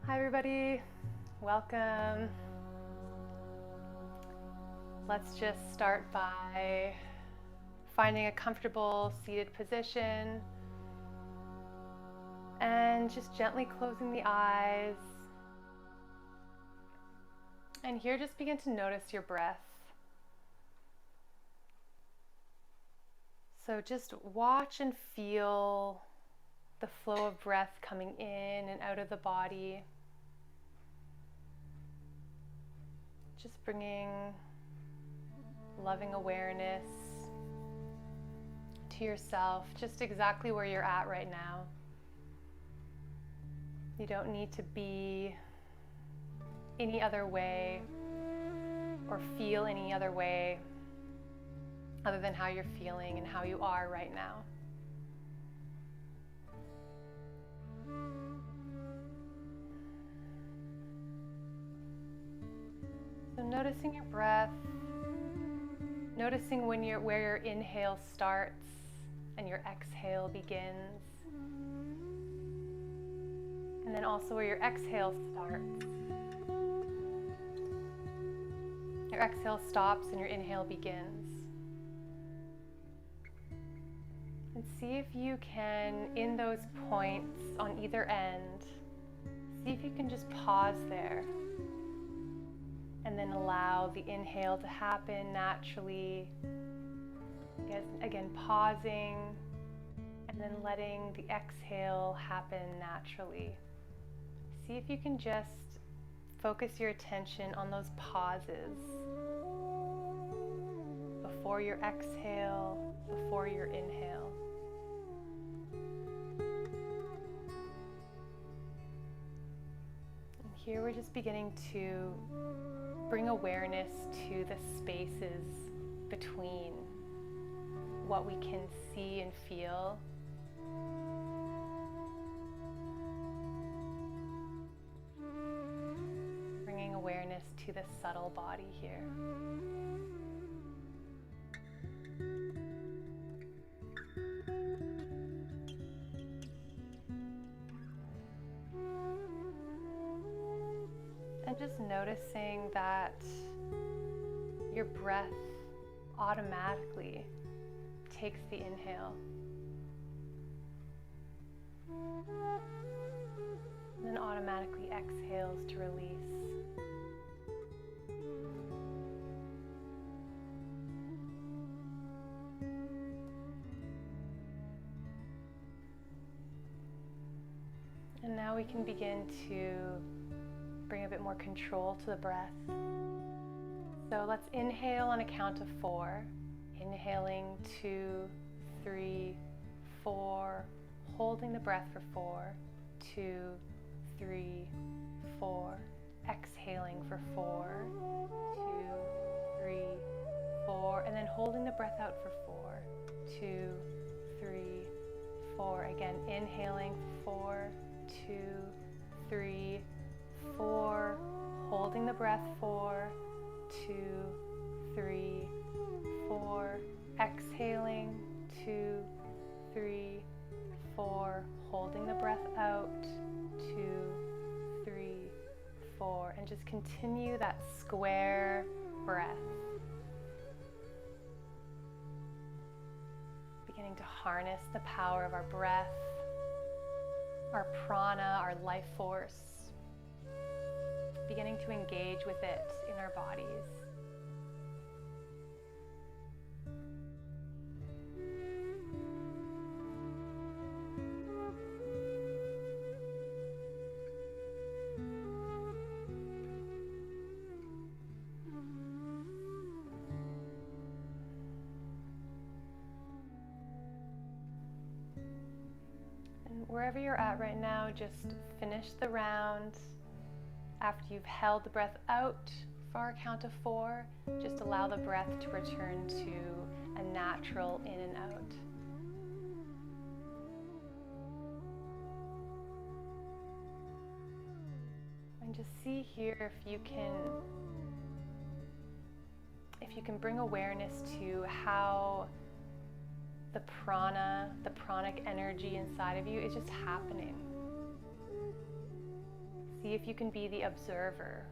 Hi everybody, welcome. Let's just start by finding a comfortable seated position and just gently closing the eyes. And here just begin to notice your breath. So just watch and feel the flow of breath coming in and out of the body. Just bringing loving awareness to yourself, just exactly where you're at right now. You don't need to be any other way or feel any other way other than how you're feeling and how you are right now. So noticing your breath, noticing where your inhale starts and your exhale begins. And then also where your exhale starts. Your exhale stops and your inhale begins. And see if you can, in those points on either end, see if you can just pause there. And then allow the inhale to happen naturally. Again, pausing and then letting the exhale happen naturally. See if you can just focus your attention on those pauses before your exhale, before your inhale. And here we're just beginning to bring awareness to the spaces between what we can see and feel. Bringing awareness to the subtle body here. And just noticing that your breath automatically takes the inhale. And then automatically exhales to release. And now we can begin to bring a bit more control to the breath. So let's inhale on a count of 4. Inhaling 2, 3, 4. Holding the breath for 4, 2, 3, 4. Exhaling for 4, 2, 3, 4. And then holding the breath out for 4, 2, 3, 4. Again, inhaling 4, 2, 3, 4. Holding the breath 4, 2, 3, 4. Exhaling 2, 3, 4. Holding the breath out 2, 3, 4. And just continue that square breath. Beginning to harness the power of our breath, our prana, our life force. Beginning to engage with it in our bodies. And wherever you're at right now, just finish the round. After you've held the breath out for our count of 4, just allow the breath to return to a natural in and out. And just see here if you can bring awareness to how the prana, the pranic energy inside of you is just happening. See if you can be the observer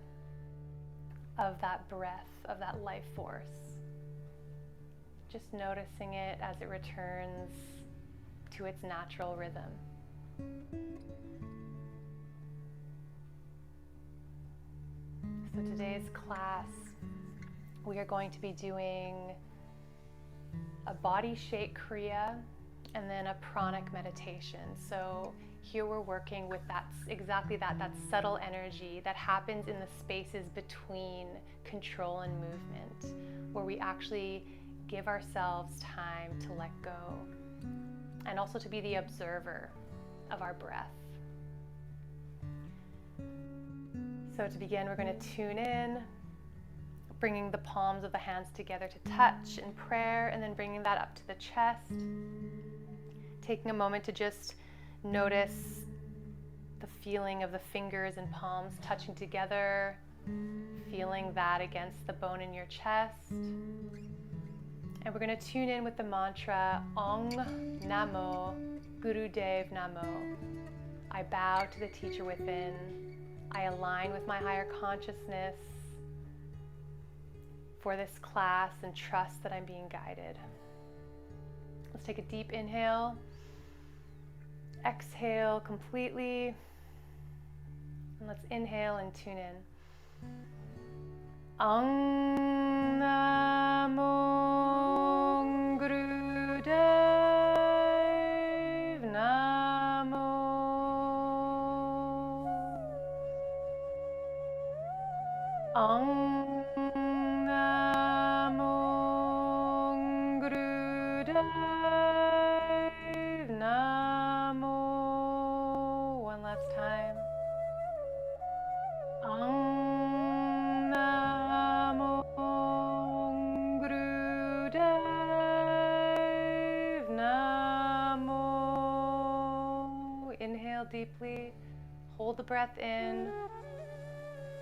of that breath, of that life force. Just noticing it as it returns to its natural rhythm. So today's class, we are going to be doing a body shake Kriya and then a Pranic meditation. So here we're working with that subtle energy that happens in the spaces between control and movement, where we actually give ourselves time to let go and also to be the observer of our breath. So to begin, we're going to tune in, bringing the palms of the hands together to touch in prayer, and then bringing that up to the chest. Taking a moment to just notice the feeling of the fingers and palms touching together, feeling that against the bone in your chest. And we're going to tune in with the mantra Ong Namo Gurudev Namo. I bow to the teacher within. I align with my higher consciousness for this class and trust that I'm being guided. Let's take a deep inhale. Exhale completely. And let's inhale and tune in. Ong Namo Gurudev Namo. Ong Namo Gurudev Namo. One last time. Ong Namo Gurudev Namo. Inhale deeply, hold the breath in,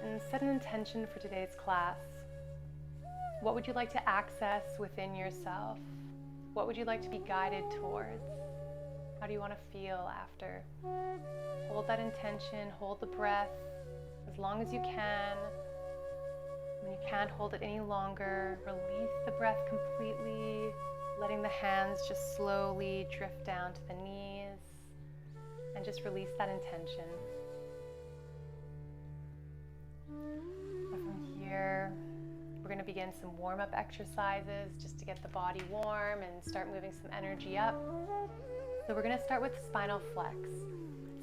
and set an intention for today's class. What would you like to access within yourself? What would you like to be guided towards? How do you want to feel after? Hold that intention, hold the breath as long as you can. When you can't hold it any longer, release the breath completely, letting the hands just slowly drift down to the knees, and just release that intention. From here, we're going to begin some warm-up exercises just to get the body warm and start moving some energy up. So we're going to start with spinal flex.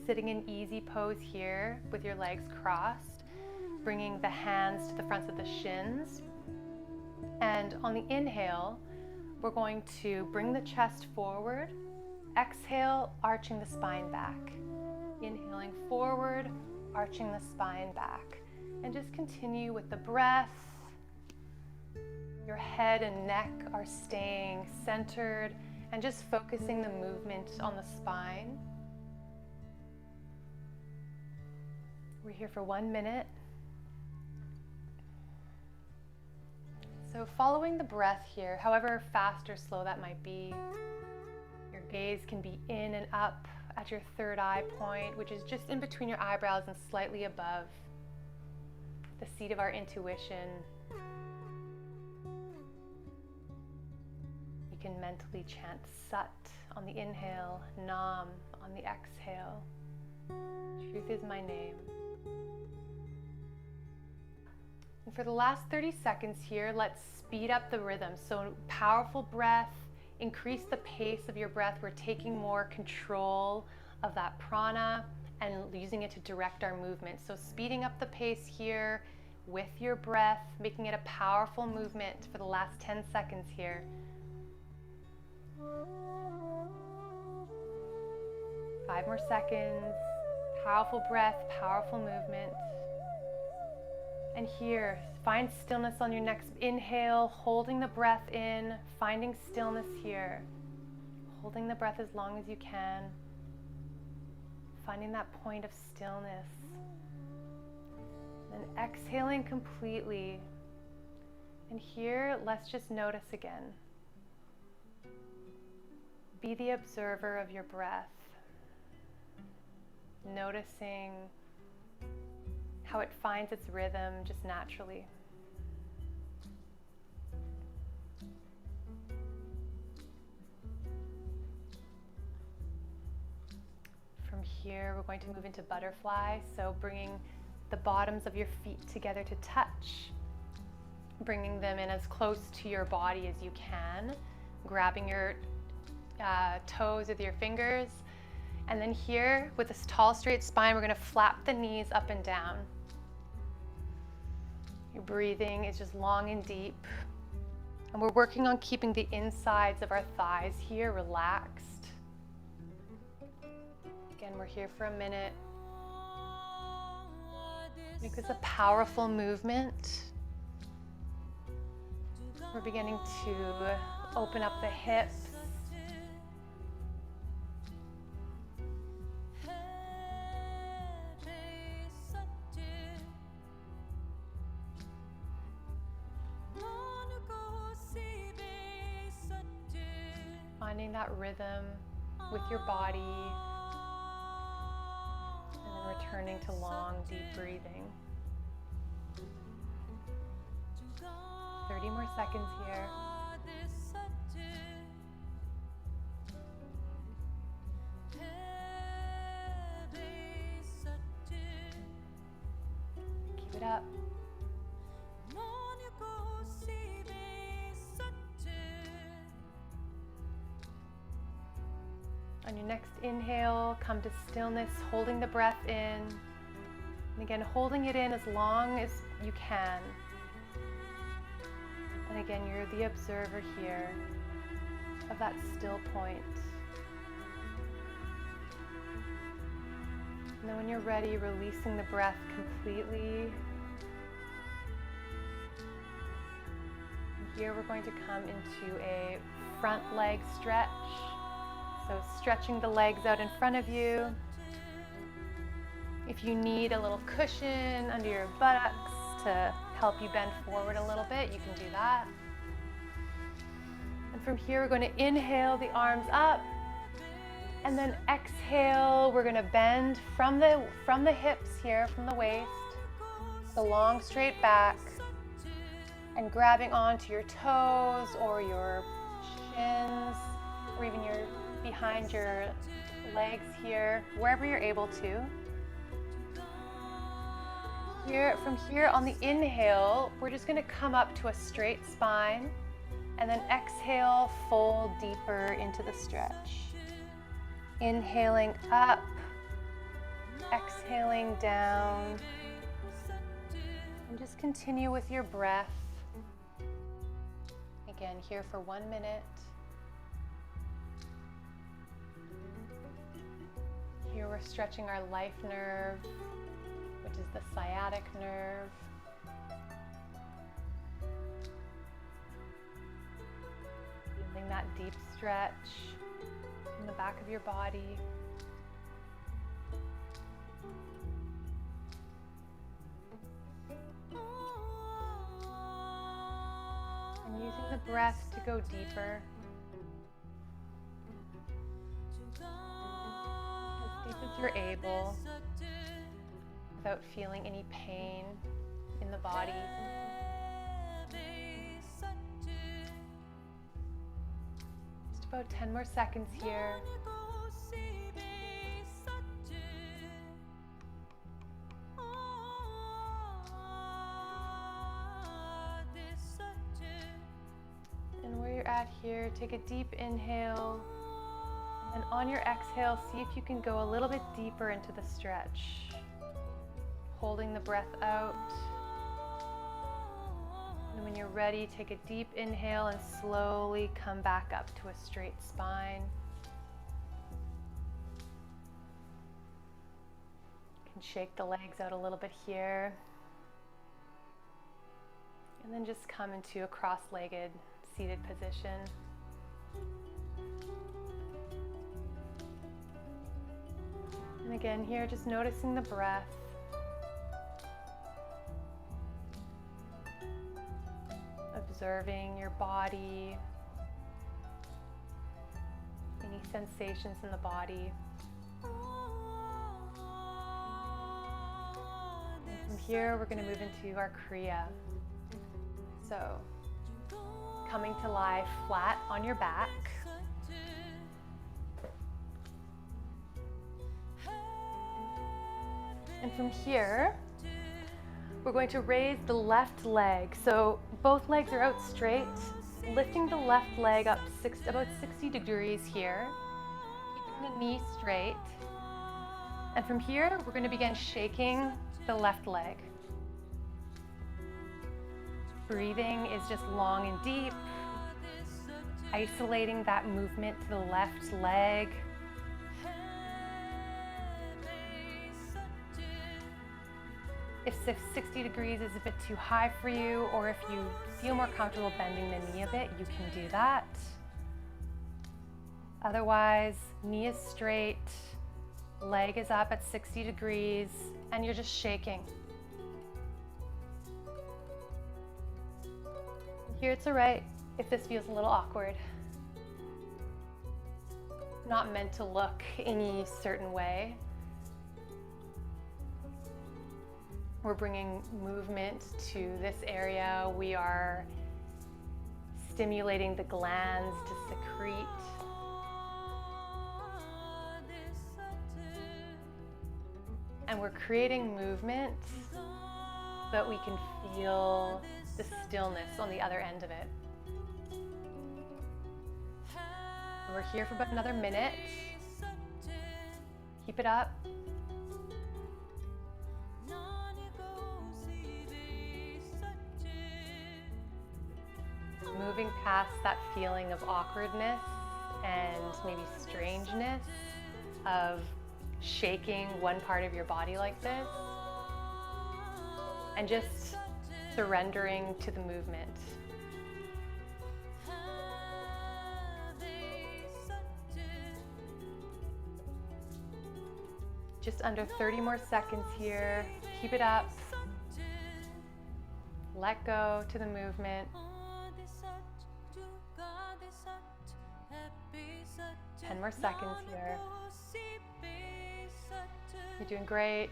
Sitting in easy pose here with your legs crossed, bringing the hands to the fronts of the shins. And on the inhale, we're going to bring the chest forward. Exhale, arching the spine back. Inhaling forward, arching the spine back. And just continue with the breath. Your head and neck are staying centered and just focusing the movement on the spine. We're here for 1 minute. So following the breath here, however fast or slow that might be, your gaze can be in and up at your third eye point, which is just in between your eyebrows and slightly above the seat of our intuition. You can mentally chant Sat on the inhale, Nam on the exhale. Truth is my name. And for the last 30 seconds here, let's speed up the rhythm. So powerful breath, increase the pace of your breath. We're taking more control of that prana and using it to direct our movement. So speeding up the pace here with your breath, making it a powerful movement for the last 10 seconds here. 5 more seconds. Powerful breath, powerful movement. And here, find stillness on your next inhale, holding the breath in, finding stillness here. Holding the breath as long as you can. Finding that point of stillness. And exhaling completely. And here, let's just notice again. Be the observer of your breath. Noticing how it finds its rhythm just naturally. From here, we're going to move into butterfly. So bringing the bottoms of your feet together to touch, bringing them in as close to your body as you can, grabbing your toes with your fingers. And then here, with this tall, straight spine, we're going to flap the knees up and down. Your breathing is just long and deep. And we're working on keeping the insides of our thighs here relaxed. Again, we're here for a minute. Make this a powerful movement. We're beginning to open up the hips. Finding that rhythm with your body, and then returning to long, deep breathing. 30 more seconds here. Keep it up. On your next inhale, come to stillness, holding the breath in. And again, holding it in as long as you can. And again, you're the observer here of that still point. And then when you're ready, releasing the breath completely. And here we're going to come into a front leg stretch. So stretching the legs out in front of you. If you need a little cushion under your buttocks to help you bend forward a little bit, you can do that. And from here, we're going to inhale the arms up. And then exhale, we're going to bend from the hips here, from the waist, the long straight back, and grabbing onto your toes or your shins, or even your behind your legs here, wherever you're able to. From here on the inhale, we're just going to come up to a straight spine, and then exhale, fold deeper into the stretch. Inhaling up, exhaling down, and just continue with your breath. Again, here for 1 minute. Here we're stretching our life nerve, which is the sciatic nerve. Feeling that deep stretch in the back of your body. And using the breath to go deeper. As you're able, without feeling any pain in the body. Just about 10 more seconds here. And where you're at here, take a deep inhale. And on your exhale, see if you can go a little bit deeper into the stretch. Holding the breath out. And when you're ready, take a deep inhale and slowly come back up to a straight spine. You can shake the legs out a little bit here. And then just come into a cross-legged seated position. And again, here, just noticing the breath. Observing your body, any sensations in the body. And from here, we're going to move into our Kriya. So, coming to lie flat on your back. And from here, we're going to raise the left leg. So both legs are out straight, lifting the left leg up about 60 degrees here, keeping the knee straight. And from here, we're going to begin shaking the left leg. Breathing is just long and deep, isolating that movement to the left leg. If 60 degrees is a bit too high for you, or if you feel more comfortable bending the knee a bit, you can do that. Otherwise, knee is straight, leg is up at 60 degrees, and you're just shaking. Here it's all right if this feels a little awkward. Not meant to look any certain way. We're bringing movement to this area. We are stimulating the glands to secrete. And we're creating movement so that we can feel the stillness on the other end of it. And we're here for about another minute. Keep it up. Moving past that feeling of awkwardness and maybe strangeness of shaking one part of your body like this, and just surrendering to the movement. Just under 30 more seconds here. Keep it up. Let go to the movement. 10 more seconds here. You're doing great.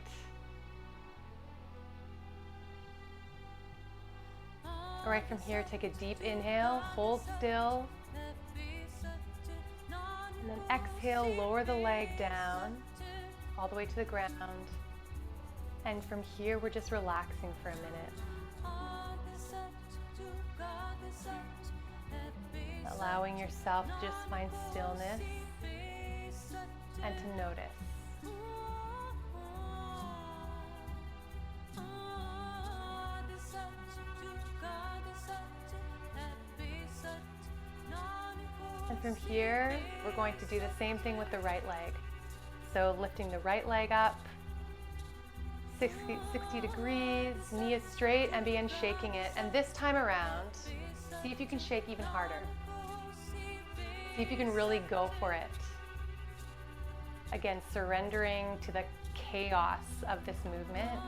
All right, from here, take a deep inhale, hold still. And then exhale, lower the leg down, all the way to the ground. And from here, we're just relaxing for a minute. Allowing yourself to just find stillness and to notice. And from here, we're going to do the same thing with the right leg. So lifting the right leg up, 60 degrees, knee is straight, and begin shaking it. And this time around, see if you can shake even harder. See if you can really go for it. Again, surrendering to the chaos of this movement.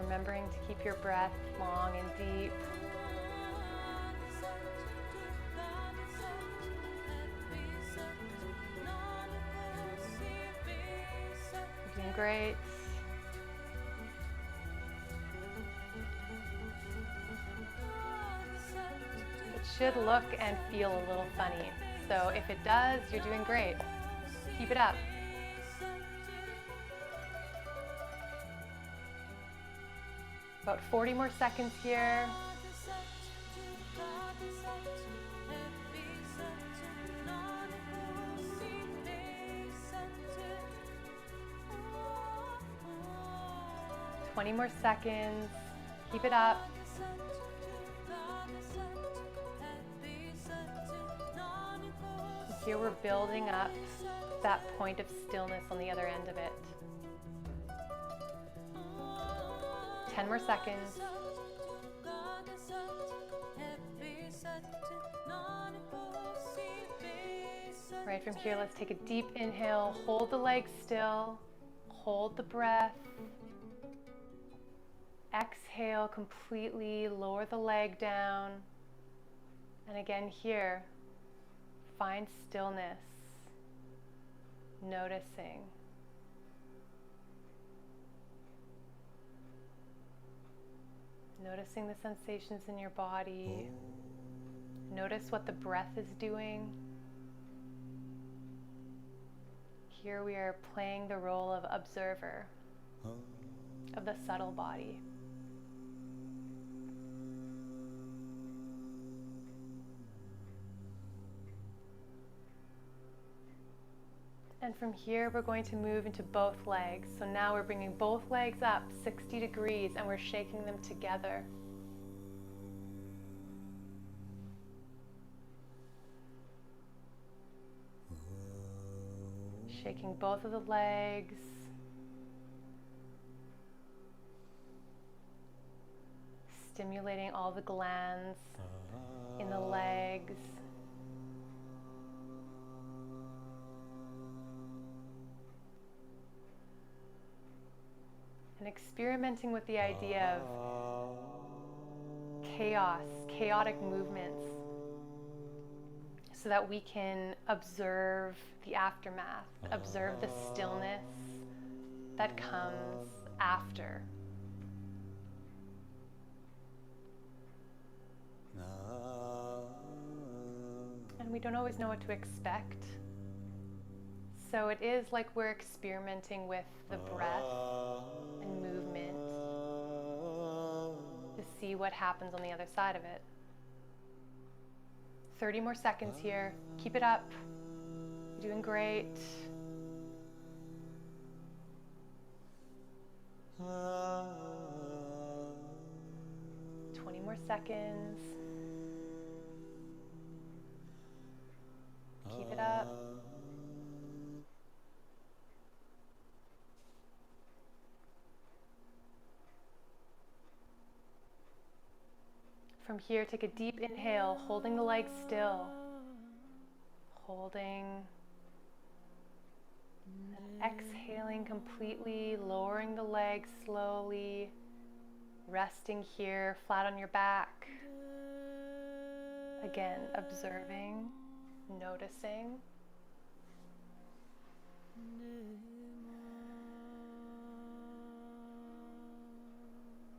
Remembering to keep your breath long and deep. You're doing great. It should look and feel a little funny. So if it does, you're doing great. Keep it up. About 40 more seconds here. Twenty more seconds. Keep it up. Here we're building up that point of stillness on the other end of it. 10 more seconds. Right, from here, let's take a deep inhale. Hold the legs still. Hold the breath. Exhale completely. Lower the leg down. And again here, find stillness, noticing. Noticing the sensations in your body. Notice what the breath is doing. Here we are playing the role of observer of the subtle body. And from here, we're going to move into both legs. So now we're bringing both legs up 60 degrees and we're shaking them together. Shaking both of the legs. Stimulating all the glands in the legs. And experimenting with the idea of chaos, chaotic movements, so that we can observe the aftermath, observe the stillness that comes after. And we don't always know what to expect. So it is like we're experimenting with the breath and movement to see what happens on the other side of it. 30 more seconds here. Keep it up. You're doing great. More seconds. Keep it up. From here, take a deep inhale, holding the legs still. Holding. And exhaling completely, lowering the legs slowly. Resting here, flat on your back. Again, observing, noticing.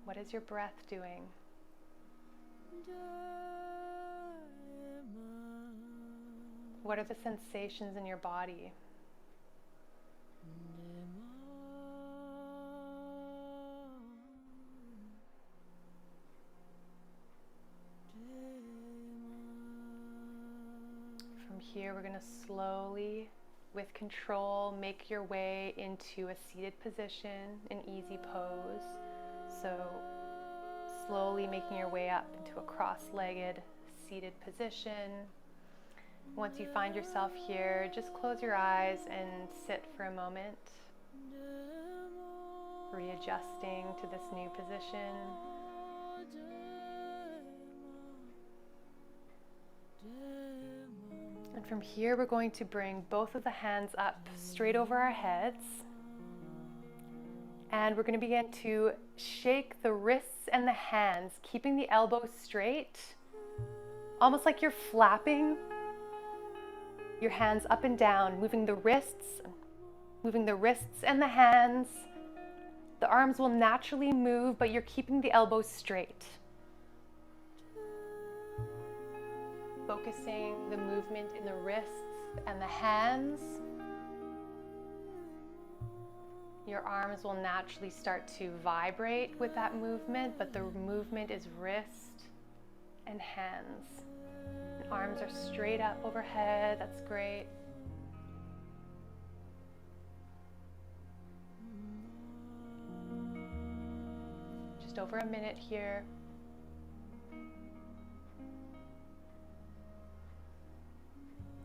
What is your breath doing? What are the sensations in your body? Here we're going to slowly, with control, make your way into a seated position, an easy pose. So slowly making your way up into a cross-legged seated position. Once you find yourself here, just close your eyes and sit for a moment, readjusting to this new position. And from here, we're going to bring both of the hands up straight over our heads. And we're going to begin to shake the wrists and the hands, keeping the elbows straight, almost like you're flapping your hands up and down, moving the wrists and the hands. The arms will naturally move, but you're keeping the elbows straight. Focusing the movement in the wrists and the hands. Your arms will naturally start to vibrate with that movement, but the movement is wrist and hands. And arms are straight up overhead. That's great. Just over a minute here.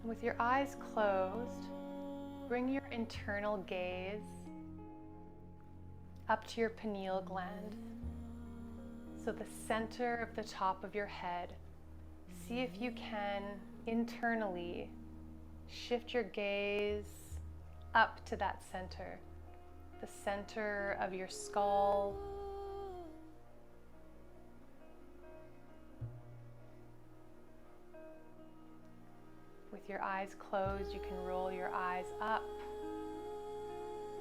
With your eyes closed, bring your internal gaze up to your pineal gland. So the center of the top of your head. See if you can internally shift your gaze up to that center, the center of your skull. With your eyes closed, you can roll your eyes up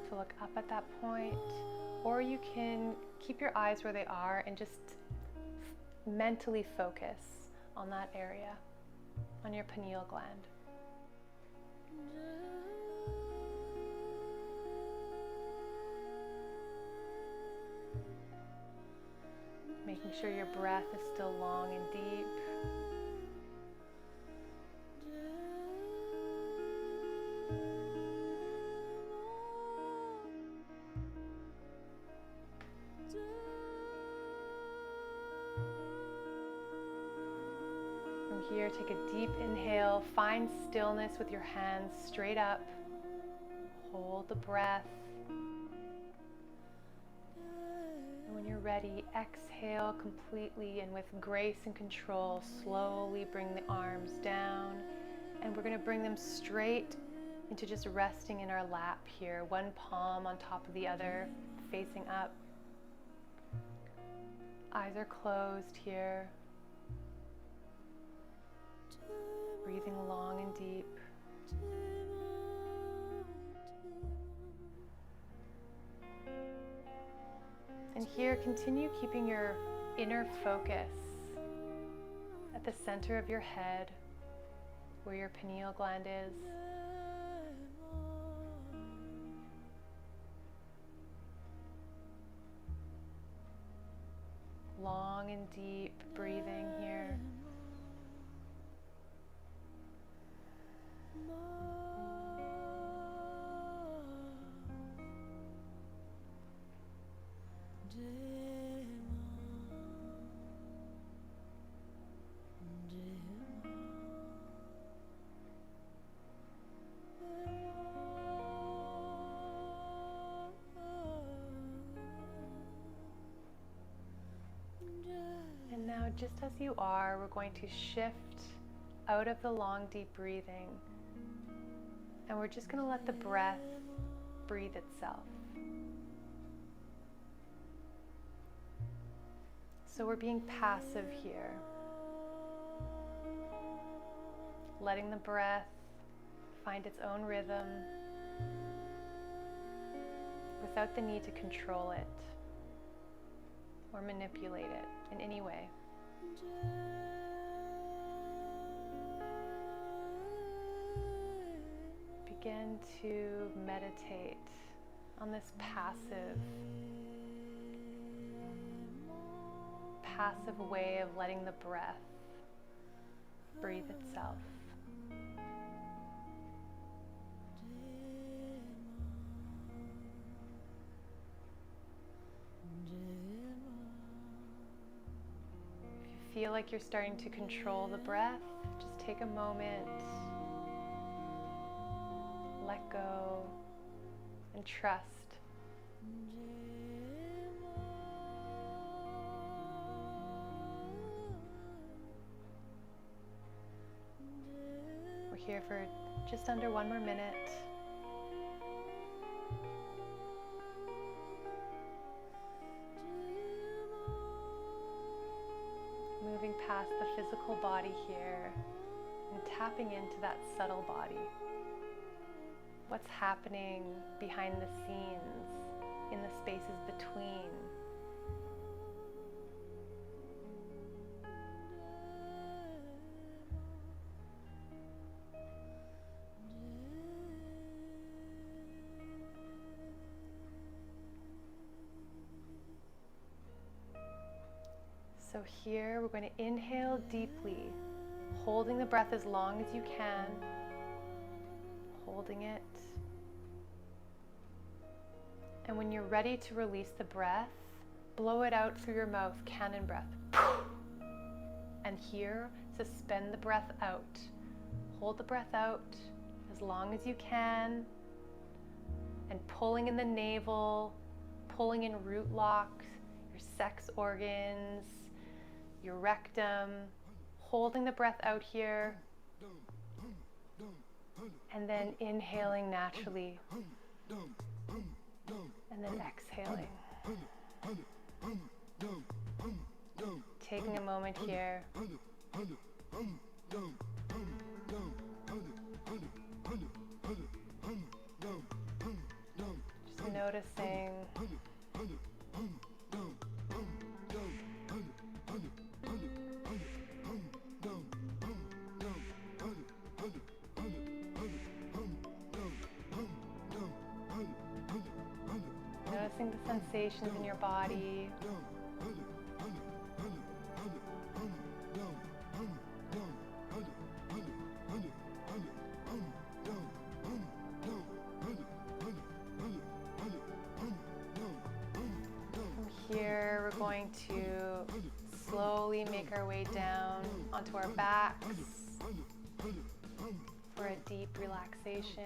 to look up at that point, or you can keep your eyes where they are and just mentally focus on that area, on your pineal gland. Making sure your breath is still long and deep. From here, take a deep inhale. Find stillness with your hands straight up. Hold the breath. When you're ready, exhale completely, and with grace and control, slowly bring the arms down, and we're going to bring them straight into just resting in our lap here, one palm on top of the other, facing up. Eyes are closed here. Breathing long and deep. And here, continue keeping your inner focus at the center of your head, where your pineal gland is. Long and deep breathing here. And now, just as you are, we're going to shift out of the long, deep breathing, and we're just going to let the breath breathe itself. So we're being passive here, letting the breath find its own rhythm without the need to control it or manipulate it in any way. Begin to meditate on this passive way of letting the breath breathe itself. If you feel like you're starting to control the breath, just take a moment, let go, and trust. We're here for just under one more minute. Moving past the physical body here and tapping into that subtle body. What's happening behind the scenes, in the spaces between. So here we're going to inhale deeply, holding the breath as long as you can, holding it. And when you're ready to release the breath, blow it out through your mouth, cannon breath. And here, suspend the breath out. Hold the breath out as long as you can, and pulling in the navel, pulling in root locks, your sex organs, your rectum, holding the breath out here, and then inhaling naturally, and then exhaling. Taking a moment here Noticing noticing the sensations in your body. From here, we're going to slowly make our way down onto our backs for a deep relaxation.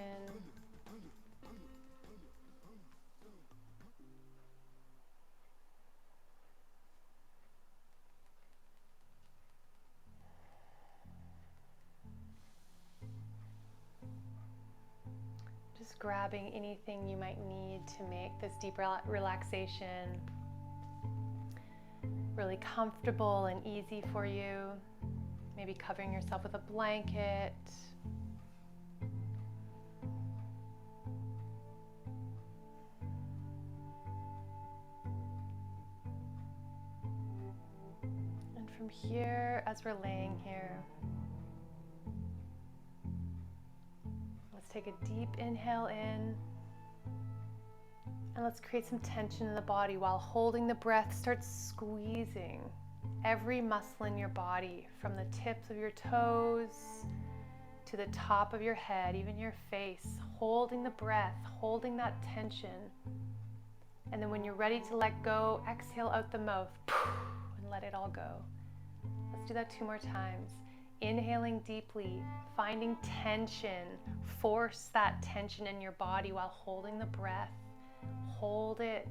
Just grabbing anything you might need to make this deep relaxation really comfortable and easy for you. Maybe covering yourself with a blanket. And from here, as we're laying here, let's take a deep inhale in. And let's create some tension in the body while holding the breath. Start squeezing every muscle in your body, from the tips of your toes to the top of your head, even your face. Holding the breath, holding that tension. And then when you're ready to let go, exhale out the mouth and let it all go. Let's do that 2 more times. Inhaling deeply, finding tension. Force that tension in your body while holding the breath. Hold it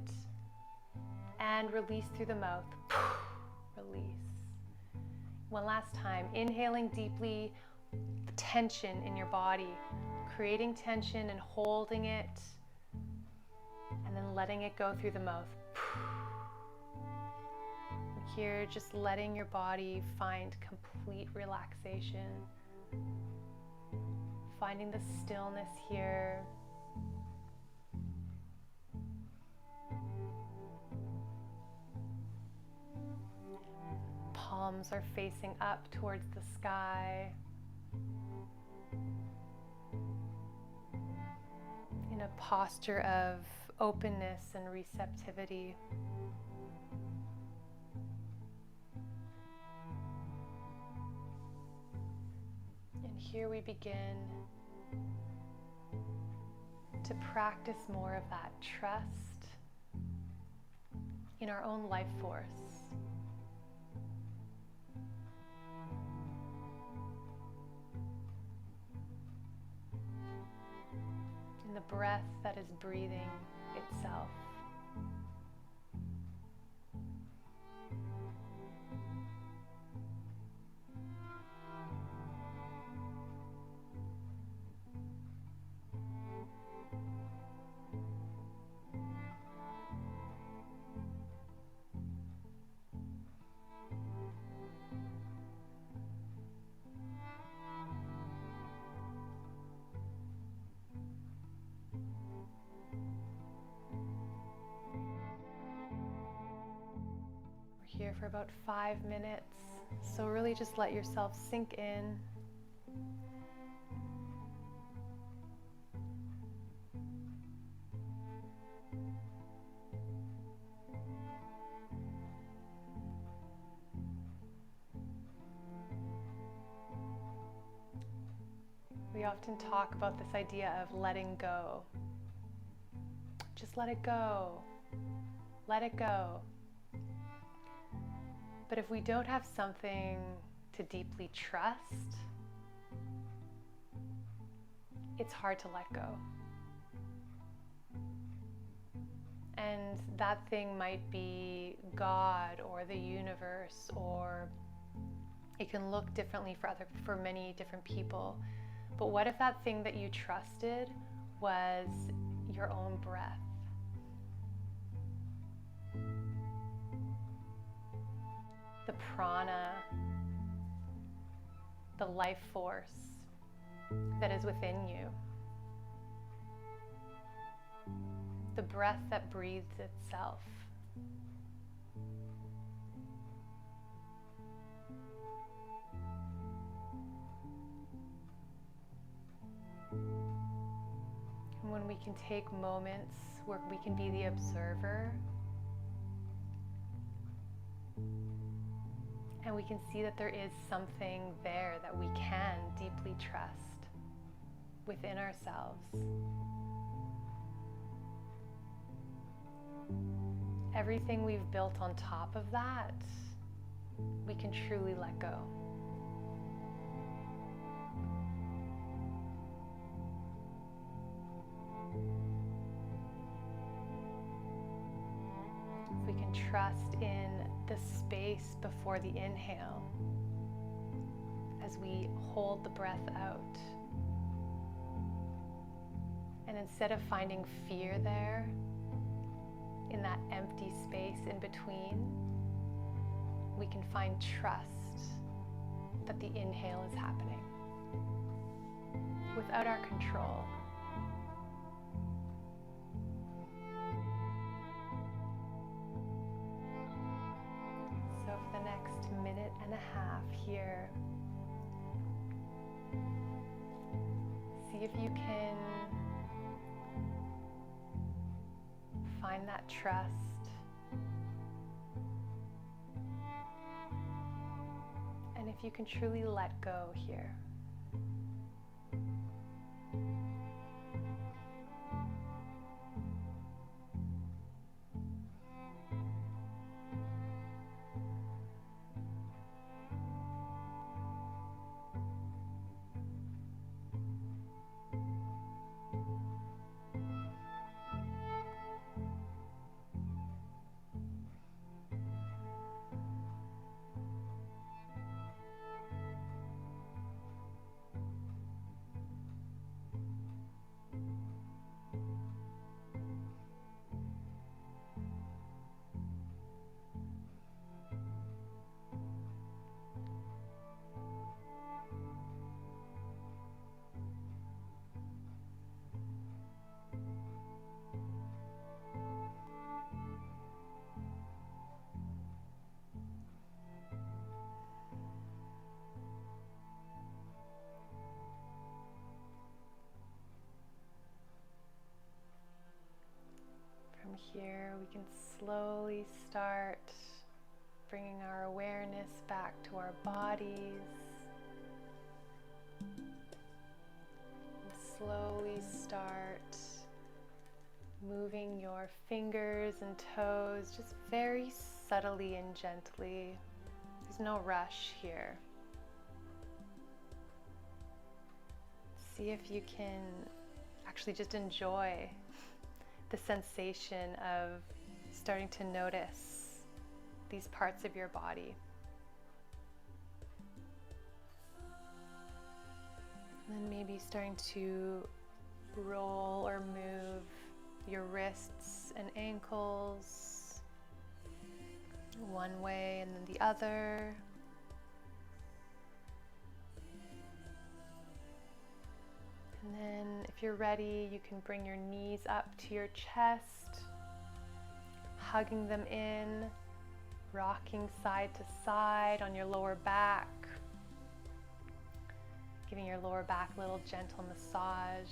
and release through the mouth. Release. One last time. Inhaling deeply, tension in your body, creating tension and holding it, and then letting it go through the mouth. Here, just letting your body find complete relaxation, finding the stillness here. Palms are facing up towards the sky. In a posture of openness and receptivity. And here we begin to practice more of that trust in our own life force. In the breath that is breathing itself. Here for about 5 minutes, so really just let yourself sink in. We often talk about this idea of letting go. Just let it go. Let it go. But if we don't have something to deeply trust, it's hard to let go. And that thing might be God or the universe, or it can look differently for many different people. But what if that thing that you trusted was your own breath? The prana, the life force that is within you. the breath that breathes itself. And when we can take moments where we can be the observer, and we can see that there is something there that we can deeply trust within ourselves. Everything we've built on top of that, we can truly let go. If we can trust in the space before the inhale as we hold the breath out. And instead of finding fear there, in that empty space in between, we can find trust that the inhale is happening without our control. So for the next minute and a half here, see if you can find that trust. And if you can truly let go here. From here, we can slowly start bringing our awareness back to our bodies. And slowly start moving your fingers and toes just very subtly and gently. There's no rush here. See if you can actually just enjoy the sensation of starting to notice these parts of your body. And then maybe starting to roll or move your wrists and ankles one way and then the other. And then if you're ready, you can bring your knees up to your chest, hugging them in, rocking side to side on your lower back, giving your lower back a little gentle massage.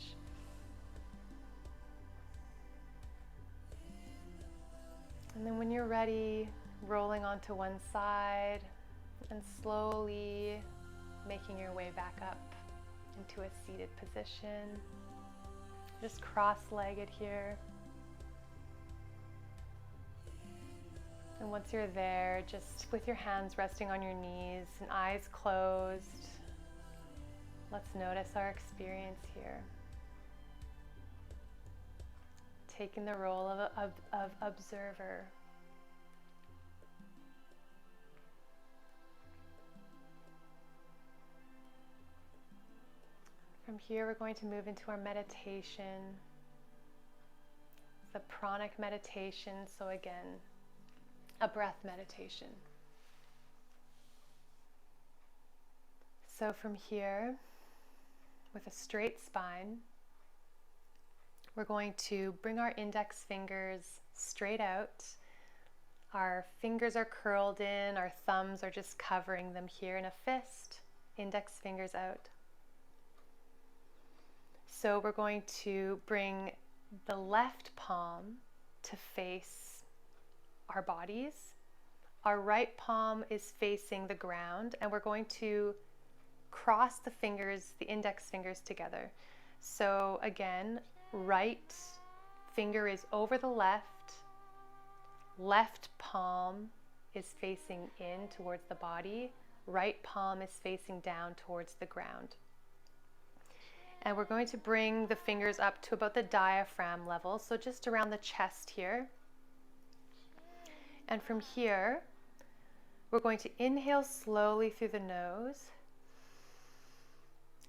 And then when you're ready, rolling onto one side and slowly making your way back up into a seated position, just cross-legged here. And once you're there, just with your hands resting on your knees and eyes closed, let's notice our experience here. Taking the role of observer. From here, we're going to move into our meditation. It's a pranic meditation, so again, a breath meditation. So from here, with a straight spine, We're going to bring our index fingers straight out. Our fingers are curled in, our thumbs are just covering them here in a fist, index fingers out. So we're going to bring the left palm to face our bodies. Our right palm is facing the ground, and we're going to cross the fingers, the index fingers together. So again, right finger is over the left, left palm is facing in towards the body, right palm is facing down towards the ground. And we're going to bring the fingers up to about the diaphragm level, so just around the chest here. And from here, we're going to inhale slowly through the nose.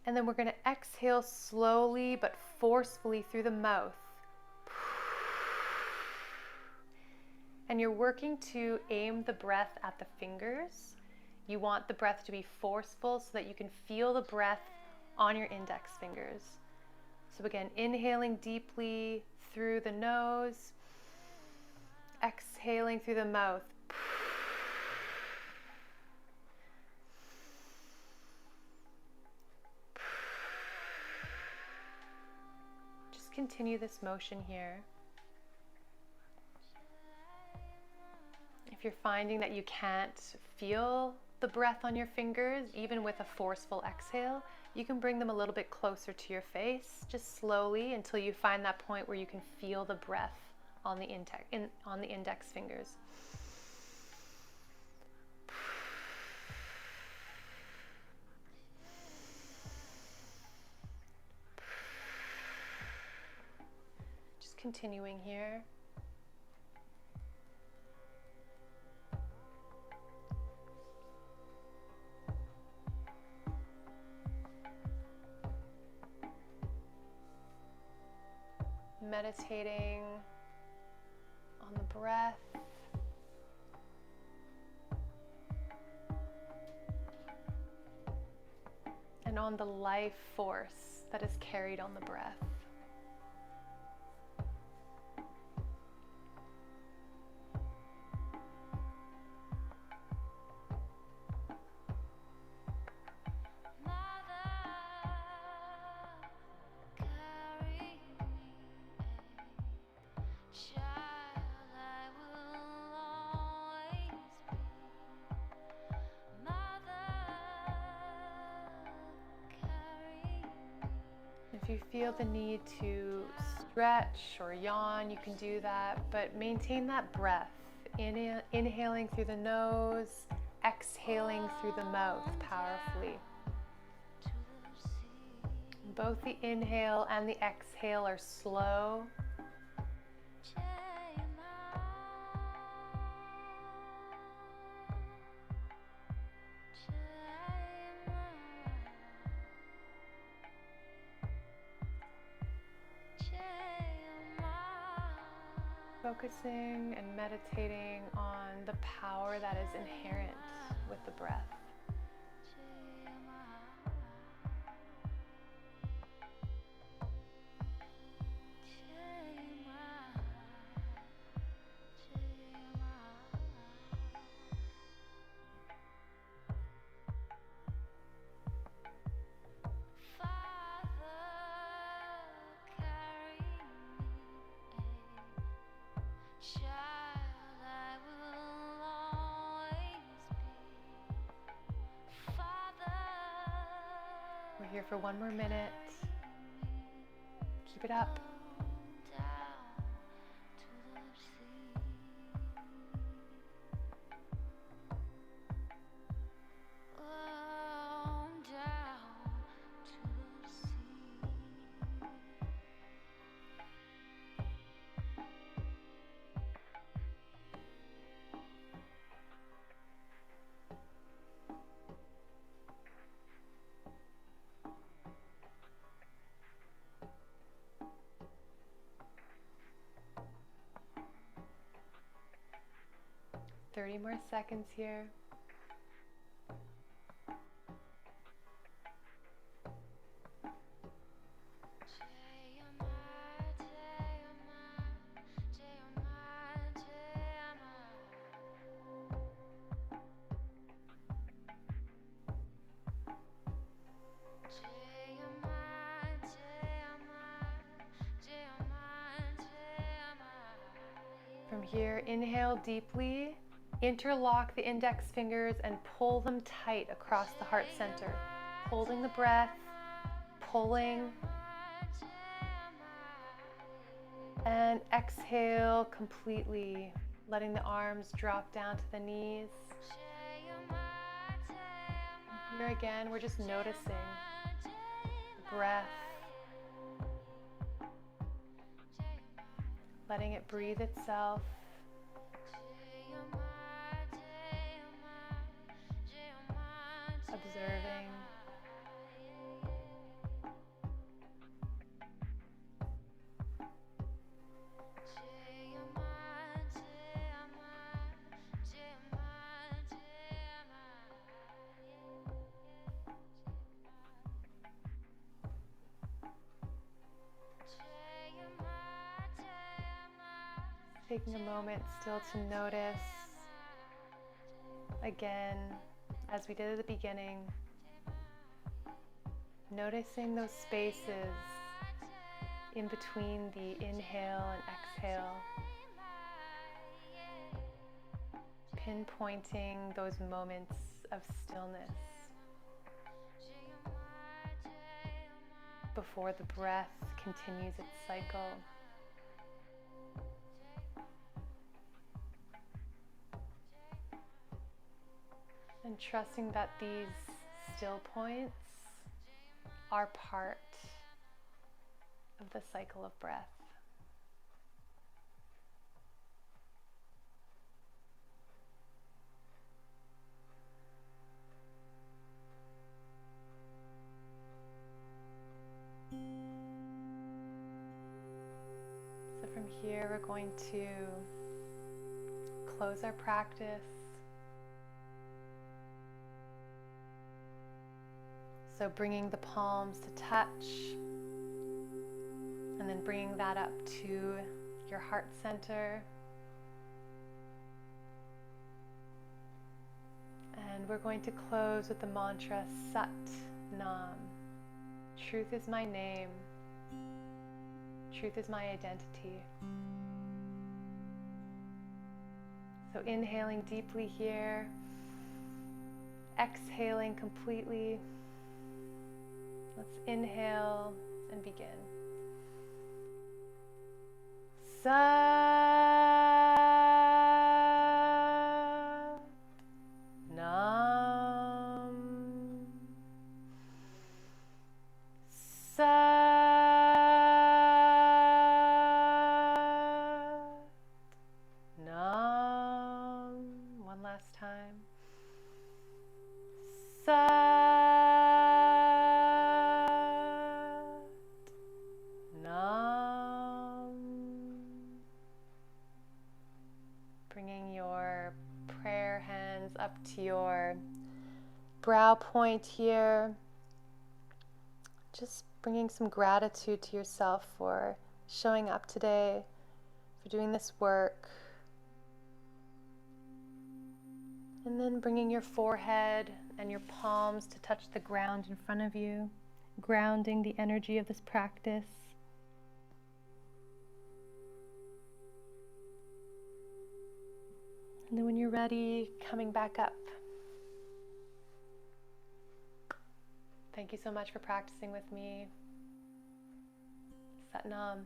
And then we're going to exhale slowly but forcefully through the mouth. And you're working to aim the breath at the fingers. You want the breath to be forceful so that you can feel the breath on your index fingers. So again, inhaling deeply through the nose, exhaling through the mouth. Just continue this motion here. If you're finding that you can't feel the breath on your fingers, even with a forceful exhale, you can bring them a little bit closer to your face, just slowly until you find that point where you can feel the breath on the index fingers. Just continuing here. Meditating on the breath. And on the life force that is carried on the breath. If you feel the need to stretch or yawn, you can do that, but maintain that breath. Inhaling through the nose, exhaling through the mouth powerfully. Both the inhale and the exhale are slow. Focusing and meditating on the power that is inherent with the breath. We're here for one more minute. Keep it up. Thirty more seconds here. here, inhale deeply, interlock the index fingers and pull them tight across the heart center, holding the breath, pulling, and exhale completely, letting the arms drop down to the knees. Here again, we're just noticing the breath, letting it breathe itself. Observing. Taking a moment still to notice, again, as we did at the beginning, noticing those spaces in between the inhale and exhale, pinpointing those moments of stillness before the breath continues its cycle. And trusting that these still points are part of the cycle of breath. So from here, we're going to close our practice. So bringing the palms to touch, and then bringing that up to your heart center. And we're going to close with the mantra Sat Nam. Truth is my name. Truth is my identity. So inhaling deeply here, exhaling completely. Let's inhale and begin. Sat Nam. Sat Nam. One last time. Sat Nam. Bringing your prayer hands up to your brow point here. Just bringing some gratitude to yourself for showing up today, for doing this work. And then bringing your forehead and your palms to touch the ground in front of you, grounding the energy of this practice. And then when you're ready, coming back up. Thank you so much for practicing with me. Sat Nam.